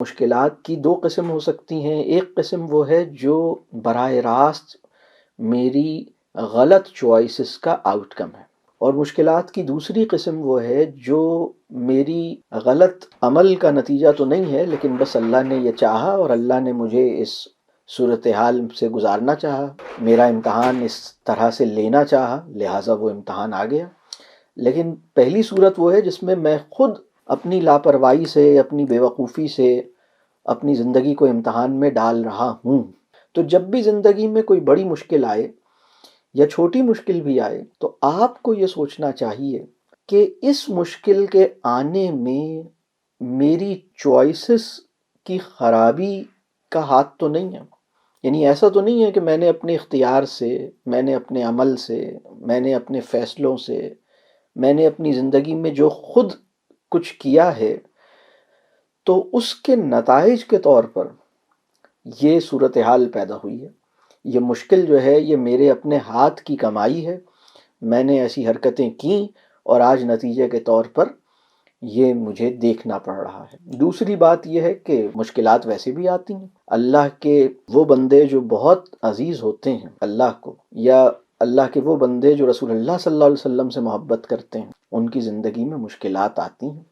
مشکلات کی دو قسم ہو سکتی ہیں۔ ایک قسم وہ ہے جو براہ راست میری غلط چوائسز کا آؤٹ کم ہے، اور مشکلات کی دوسری قسم وہ ہے جو میری غلط عمل کا نتیجہ تو نہیں ہے، لیکن بس اللہ نے یہ چاہا اور اللہ نے مجھے اس صورتحال سے گزارنا چاہا، میرا امتحان اس طرح سے لینا چاہا، لہٰذا وہ امتحان آ گیا۔ لیکن پہلی صورت وہ ہے جس میں خود اپنی لاپرواہی سے، اپنی بے وقوفی سے اپنی زندگی کو امتحان میں ڈال رہا ہوں۔ تو جب بھی زندگی میں کوئی بڑی مشکل آئے یا چھوٹی مشکل بھی آئے تو آپ کو یہ سوچنا چاہیے کہ اس مشکل کے آنے میں میری چوائسز کی خرابی کا ہاتھ تو نہیں ہے۔ یعنی ایسا تو نہیں ہے کہ میں نے اپنے اختیار سے، میں نے اپنے عمل سے، میں نے اپنے فیصلوں سے، میں نے اپنی زندگی میں جو خود کچھ کیا ہے تو اس کے نتائج کے طور پر یہ صورتحال پیدا ہوئی ہے۔ یہ مشکل جو ہے یہ میرے اپنے ہاتھ کی کمائی ہے، میں نے ایسی حرکتیں کیں اور آج نتیجے کے طور پر یہ مجھے دیکھنا پڑ رہا ہے۔ دوسری بات یہ ہے کہ مشکلات ویسے بھی آتی ہیں۔ اللہ کے وہ بندے جو بہت عزیز ہوتے ہیں اللہ کو، یا اللہ کے وہ بندے جو رسول اللہ صلی اللہ علیہ وسلم سے محبت کرتے ہیں، ان کی زندگی میں مشکلات آتی ہیں۔